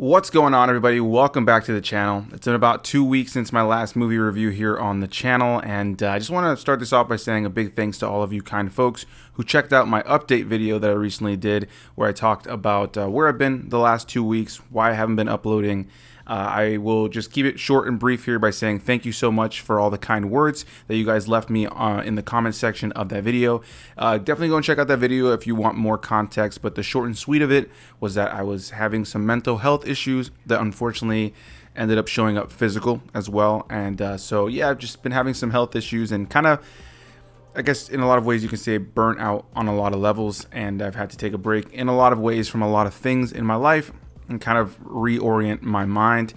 What's going on, everybody? Welcome back to the channel. It's been about 2 weeks since my last movie review here on the channel, and I just want to start this off by saying a big thanks to all of you kind folks who checked out my update video that I recently did, where I talked about where I've been the last 2 weeks, why I haven't been uploading. I will just keep it short and brief here by saying thank you so much for all the kind words that you guys left me in the comment section of that video. Definitely go and check out that video if you want more context, but the short and sweet of it was that I was having some mental health issues that unfortunately ended up showing up physical as well. And so yeah, I've just been having some health issues and kind of, I guess in a lot of ways you can say, burnt out on a lot of levels, and I've had to take a break in a lot of ways from a lot of things in my life and kind of reorient my mind.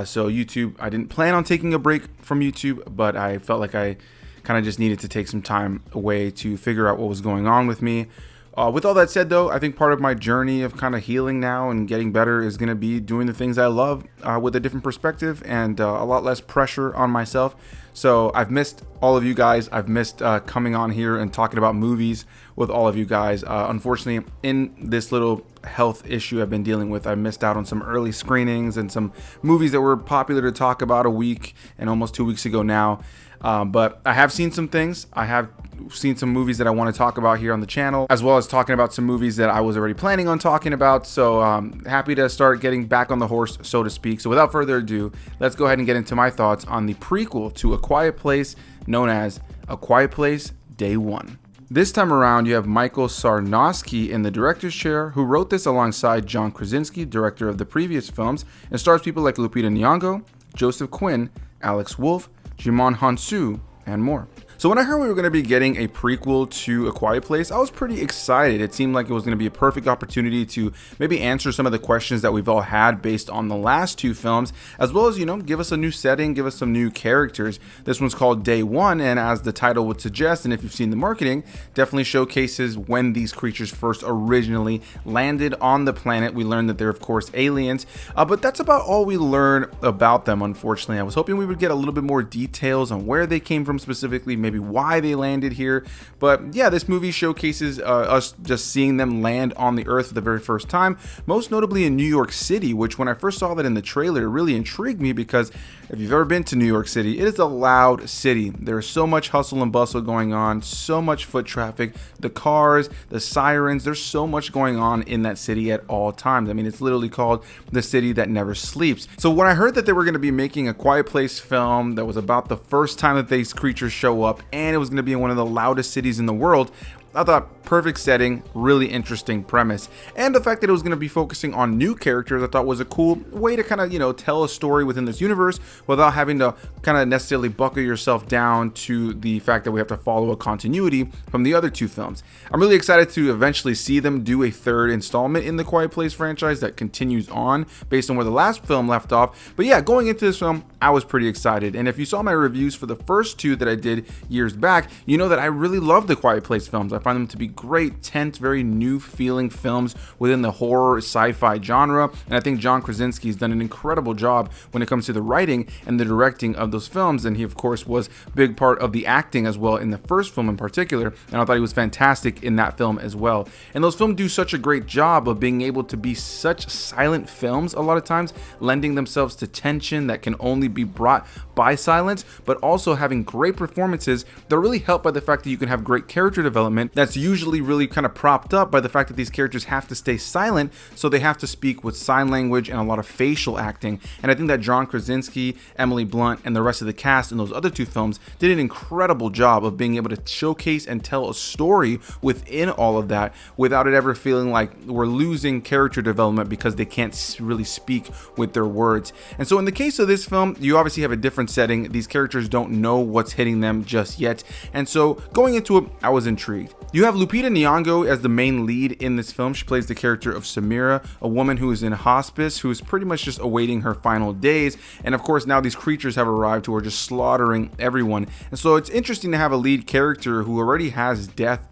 So YouTube, I didn't plan on taking a break from YouTube, but I felt like I kind of just needed to take some time away to figure out what was going on with me. With all that said, though, I think part of my journey of kind of healing now and getting better is going to be doing the things I love with a different perspective and a lot less pressure on myself. So I've missed all of you guys. I've missed coming on here and talking about movies with all of you guys. Unfortunately, in this little health issue I've been dealing with, I missed out on some early screenings and some movies that were popular to talk about a week and almost 2 weeks ago now. But I have seen some things. I have seen some movies that I want to talk about here on the channel, as well as talking about some movies that I was already planning on talking about. So happy to start getting back on the horse, so to speak. So without further ado, let's go ahead and get into my thoughts on the prequel to A Quiet Place, known as A Quiet Place Day One. This time around, you have Michael Sarnoski in the director's chair, who wrote this alongside John Krasinski, director of the previous films, and stars people like Lupita Nyong'o, Joseph Quinn, Alex Wolff, Jimon Hansu, and more. So when I heard we were going to be getting a prequel to A Quiet Place, I was pretty excited. It seemed like it was going to be a perfect opportunity to maybe answer some of the questions that we've all had based on the last two films, as well as, you know, give us a new setting, give us some new characters. This one's called Day One, and as the title would suggest, and if you've seen the marketing, definitely showcases when these creatures first originally landed on the planet. We learned that they're, of course, aliens, but that's about all we learn about them, unfortunately. I was hoping we would get a little bit more details on where they came from specifically, maybe why they landed here. But yeah, this movie showcases us just seeing them land on the Earth for the very first time, most notably in New York City, which when I first saw that in the trailer, it really intrigued me because if you've ever been to New York City, it is a loud city. There's so much hustle and bustle going on, so much foot traffic, the cars, the sirens, there's so much going on in that city at all times. I mean, it's literally called the city that never sleeps. So when I heard that they were going to be making a Quiet Place film that was about the first time that these creatures show up, and it was going to be in one of the loudest cities in the world, I thought perfect setting, really interesting premise. And the fact that it was going to be focusing on new characters, I thought was a cool way to kind of, you know, tell a story within this universe without having to kind of necessarily buckle yourself down to the fact that we have to follow a continuity from the other two films. I'm really excited to eventually see them do a third installment in the Quiet Place franchise that continues on based on where the last film left off. But yeah, going into this film, I was pretty excited. And if you saw my reviews for the first two that I did years back, you know that I really love the Quiet Place films. I find them to be great, tense, very new feeling films within the horror sci-fi genre, and I think John Krasinski has done an incredible job when it comes to the writing and the directing of those films, and he of course was a big part of the acting as well in the first film in particular, and I thought he was fantastic in that film as well. And those films do such a great job of being able to be such silent films a lot of times, lending themselves to tension that can only be brought by silence, but also having great performances that are really helped by the fact that you can have great character development that's usually really kind of propped up by the fact that these characters have to stay silent, so they have to speak with sign language and a lot of facial acting. And I think that John Krasinski, Emily Blunt, and the rest of the cast in those other two films did an incredible job of being able to showcase and tell a story within all of that without it ever feeling like we're losing character development because they can't really speak with their words. And so in the case of this film, you obviously have a different setting. These characters don't know what's hitting them just yet, and so going into it, I was intrigued. You have Lupita Nyong'o as the main lead in this film. She plays the character of Samira, a woman who is in hospice, who is pretty much just awaiting her final days. And of course, now these creatures have arrived who are just slaughtering everyone. And so it's interesting to have a lead character who already has death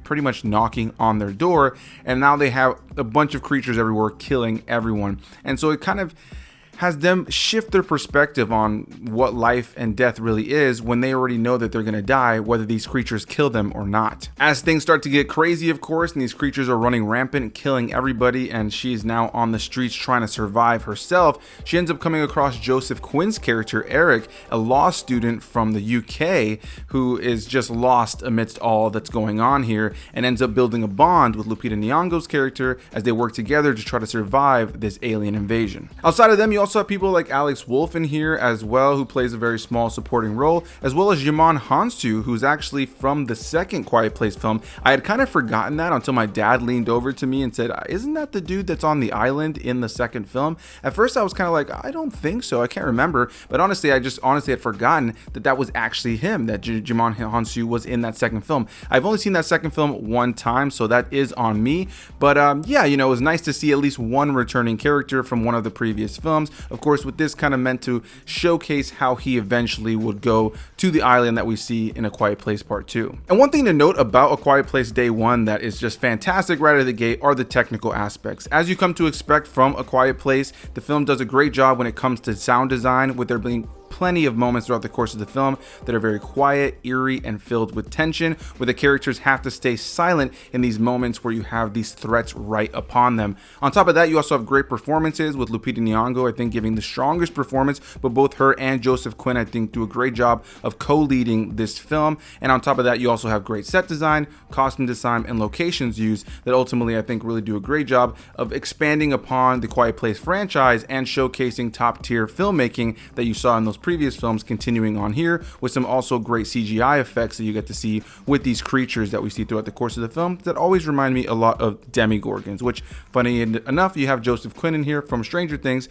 pretty much knocking on their door, and now they have a bunch of creatures everywhere killing everyone. And so it kind of has them shift their perspective on what life and death really is when they already know that they're going to die, whether these creatures kill them or not. As things start to get crazy, of course, and these creatures are running rampant, killing everybody, and she's now on the streets trying to survive herself, she ends up coming across Joseph Quinn's character, Eric, a law student from the UK who is just lost amidst all that's going on here, and ends up building a bond with Lupita Nyong'o's character as they work together to try to survive this alien invasion. Outside of them, you also have people like Wolff in here as well, who plays a very small supporting role, as well as Hansu, who's actually from the second Quiet Place film. I had kind of forgotten that until my dad leaned over to me and said, "Isn't that the dude that's on the island in the second film?" At first I was kind of like, I don't think so, I can't remember, but honestly I just had forgotten that was actually him, that Hansu was in that second film. I've only seen that second film one time, so that is on me, but yeah, you know, it was nice to see at least one returning character from one of the previous films. Of course, with this kind of meant to showcase how he eventually would go to the island that we see in A Quiet Place Part 2. And one thing to note about A Quiet Place Day 1 that is just fantastic right out of the gate are the technical aspects. As you come to expect from A Quiet Place, the film does a great job when it comes to sound design, with there being plenty of moments throughout the course of the film that are very quiet, eerie, and filled with tension, where the characters have to stay silent in these moments where you have these threats right upon them. On top of that, you also have great performances, with Lupita Nyong'o, I think, giving the strongest performance, but both her and Joseph Quinn, I think, do a great job of co-leading this film. And on top of that, you also have great set design, costume design, and locations used that ultimately, I think, really do a great job of expanding upon the Quiet Place franchise and showcasing top-tier filmmaking that you saw in those previous films, continuing on here with some also great CGI effects that you get to see with these creatures that we see throughout the course of the film that always remind me a lot of demigorgons, which, funny enough, you have Joseph Quinn in here from Stranger Things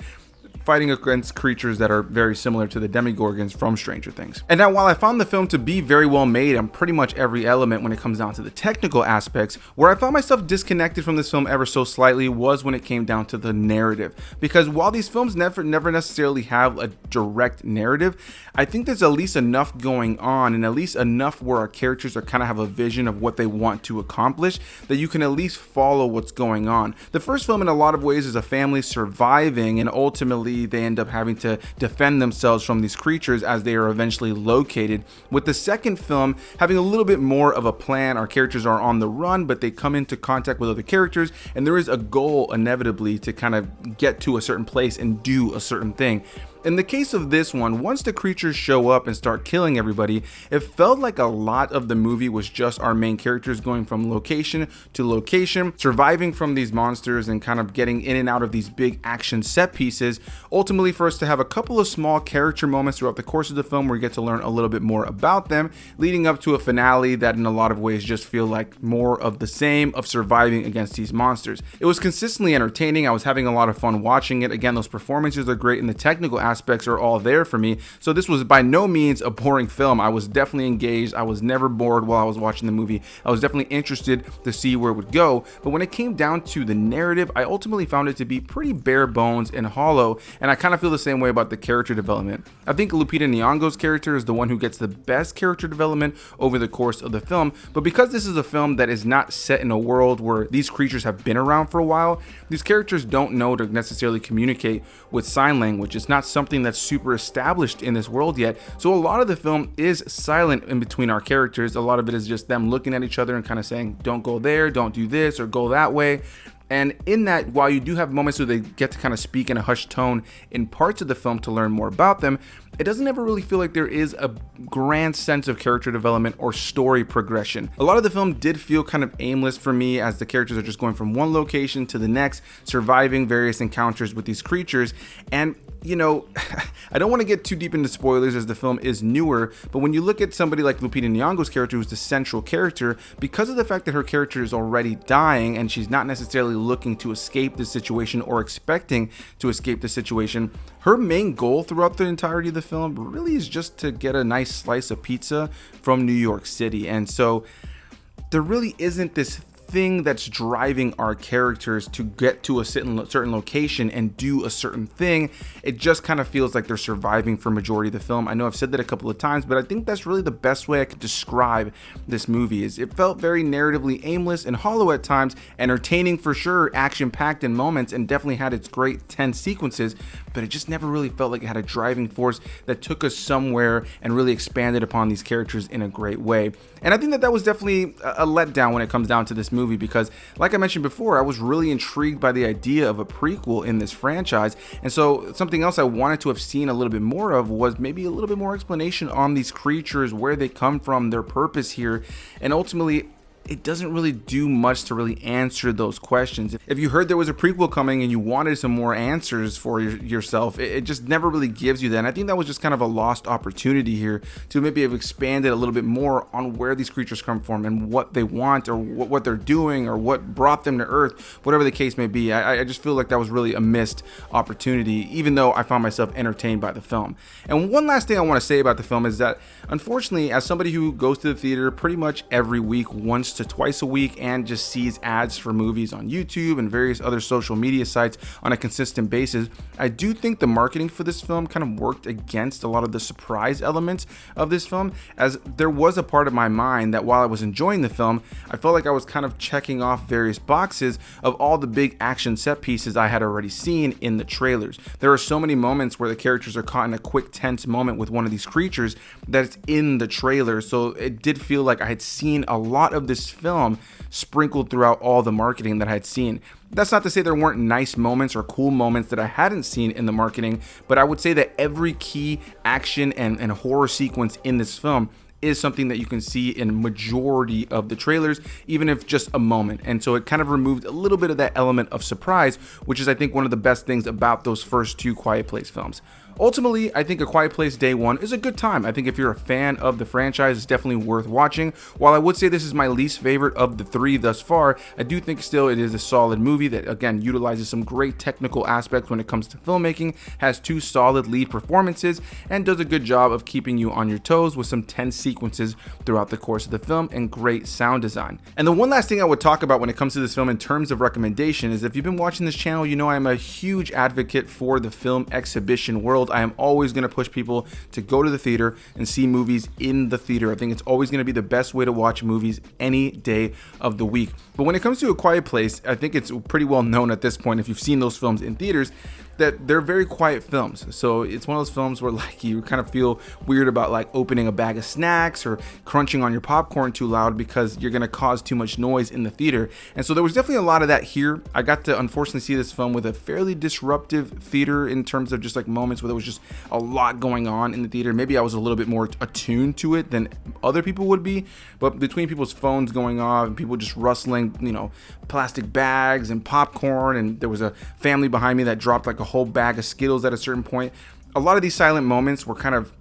fighting against creatures that are very similar to the demigorgons from Stranger Things. And now, while I found the film to be very well made on pretty much every element when it comes down to the technical aspects, where I found myself disconnected from this film ever so slightly was when it came down to the narrative. Because while these films never necessarily have a direct narrative, I think there's at least enough going on, and at least enough where our characters are kind of have a vision of what they want to accomplish, that you can at least follow what's going on. The first film in a lot of ways is a family surviving, and ultimately they end up having to defend themselves from these creatures as they are eventually located. With the second film having a little bit more of a plan, our characters are on the run, but they come into contact with other characters, and there is a goal inevitably to kind of get to a certain place and do a certain thing. In the case of this one, once the creatures show up and start killing everybody, it felt like a lot of the movie was just our main characters going from location to location, surviving from these monsters and kind of getting in and out of these big action set pieces, ultimately for us to have a couple of small character moments throughout the course of the film where we get to learn a little bit more about them, leading up to a finale that in a lot of ways just feel like more of the same of surviving against these monsters. It was consistently entertaining. I was having a lot of fun watching it. Again, those performances are great and the technical aspects are all there for me. So this was by no means a boring film. I was definitely engaged. I was never bored while I was watching the movie. I was definitely interested to see where it would go. But when it came down to the narrative, I ultimately found it to be pretty bare bones and hollow. And I kind of feel the same way about the character development. I think Lupita Nyong'o's character is the one who gets the best character development over the course of the film. But because this is a film that is not set in a world where these creatures have been around for a while, these characters don't know to necessarily communicate with sign language. It's not something that's super established in this world yet. So a lot of the film is silent in between our characters. A lot of it is just them looking at each other and kind of saying, don't go there, don't do this, or go that way. And in that, while you do have moments where they get to kind of speak in a hushed tone in parts of the film to learn more about them, it doesn't ever really feel like there is a grand sense of character development or story progression. A lot of the film did feel kind of aimless for me, as the characters are just going from one location to the next, surviving various encounters with these creatures. And you know, I don't want to get too deep into spoilers as the film is newer, but when you look at somebody like Lupita Nyong'o's character, who's the central character, because of the fact that her character is already dying and she's not necessarily looking to escape the situation or expecting to escape the situation, her main goal throughout the entirety of the film really is just to get a nice slice of pizza from New York City. And so there really isn't this thing that's driving our characters to get to a certain location and do a certain thing. It just kind of feels like they're surviving for majority of the film. I know I've said that a couple of times, but I think that's really the best way I could describe this movie. Is it felt very narratively aimless and hollow at times, entertaining for sure, action-packed in moments, and definitely had its great tense sequences, but it just never really felt like it had a driving force that took us somewhere and really expanded upon these characters in a great way. And I think that was definitely a letdown when it comes down to this movie, because like I mentioned before, I was really intrigued by the idea of a prequel in this franchise. And so something else I wanted to have seen a little bit more of was maybe a little bit more explanation on these creatures, where they come from, their purpose here, and ultimately it doesn't really do much to really answer those questions. If you heard there was a prequel coming and you wanted some more answers for yourself, it just never really gives you that. And I think that was just kind of a lost opportunity here to maybe have expanded a little bit more on where these creatures come from and what they want, or what they're doing, or what brought them to Earth, whatever the case may be. I just feel like that was really a missed opportunity, even though I found myself entertained by the film. And one last thing I want to say about the film is that, unfortunately, as somebody who goes to the theater pretty much every week, once to twice a week, and just sees ads for movies on YouTube and various other social media sites on a consistent basis, I do think the marketing for this film kind of worked against a lot of the surprise elements of this film, as there was a part of my mind that while I was enjoying the film, I felt like I was kind of checking off various boxes of all the big action set pieces I had already seen in the trailers. There are so many moments where the characters are caught in a quick tense moment with one of these creatures that it's in the trailer, so it did feel like I had seen a lot of this film sprinkled throughout all the marketing that I had seen. That's not to say there weren't nice moments or cool moments that I hadn't seen in the marketing, but I would say that every key action and horror sequence in this film is something that you can see in majority of the trailers, even if just a moment. And so it kind of removed a little bit of that element of surprise, which is, I think, one of the best things about those first two Quiet Place films. Ultimately, I think A Quiet Place Day One is a good time. I think if you're a fan of the franchise, it's definitely worth watching. While I would say this is my least favorite of the three thus far, I do think still it is a solid movie that, again, utilizes some great technical aspects when it comes to filmmaking, has two solid lead performances, and does a good job of keeping you on your toes with some tense sequences throughout the course of the film and great sound design. And the one last thing I would talk about when it comes to this film in terms of recommendation is, if you've been watching this channel, you know I'm a huge advocate for the film exhibition world. I am always going to push people to go to the theater and see movies in the theater. I think it's always going to be the best way to watch movies any day of the week. But when it comes to A Quiet Place, I think it's pretty well known at this point, if you've seen those films in theaters, that they're very quiet films. So it's one of those films where like you kind of feel weird about like opening a bag of snacks or crunching on your popcorn too loud, because you're going to cause too much noise in the theater. And so there was definitely a lot of that here. I got to unfortunately see this film with a fairly disruptive theater in terms of just like moments where there was just a lot going on in the theater. Maybe I was a little bit more attuned to it than other people would be, but between people's phones going off and people just rustling, you know, plastic bags and popcorn, and there was a family behind me that dropped like a whole bag of Skittles at a certain point. A lot of these silent moments were kind of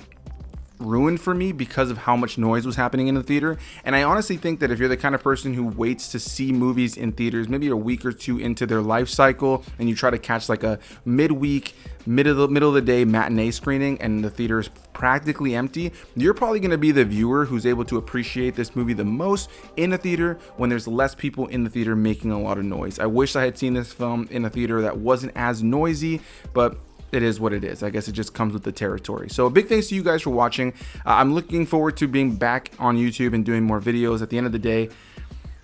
ruined for me because of how much noise was happening in the theater. And I honestly think that if you're the kind of person who waits to see movies in theaters maybe a week or two into their life cycle, and you try to catch like a midweek, middle of the day matinee screening and the theater is practically empty, you're probably going to be the viewer who's able to appreciate this movie the most in a theater when there's less people in the theater making a lot of noise. I wish I had seen this film in a theater that wasn't as noisy, but it is what it is. I guess it just comes with the territory. So a big thanks to you guys for watching. I'm looking forward to being back on YouTube and doing more videos. At the end of the day,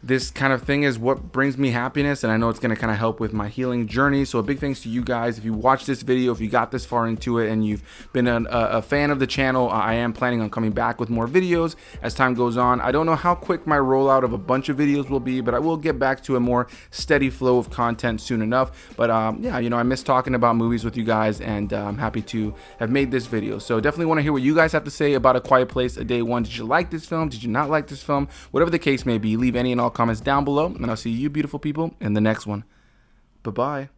this kind of thing is what brings me happiness, and I know it's going to kind of help with my healing journey. So a big thanks to you guys. If you watched this video, if you got this far into it and you've been a fan of the channel, I am planning on coming back with more videos as time goes on. I don't know how quick my rollout of a bunch of videos will be, but I will get back to a more steady flow of content soon enough. But yeah, you know, I miss talking about movies with you guys, and I'm happy to have made this video. So definitely want to hear what you guys have to say about A Quiet Place Day One. Did you like this film? Did you not like this film? Whatever the case may be, leave any and all comments down below, and I'll see you beautiful people in the next one. Bye-bye.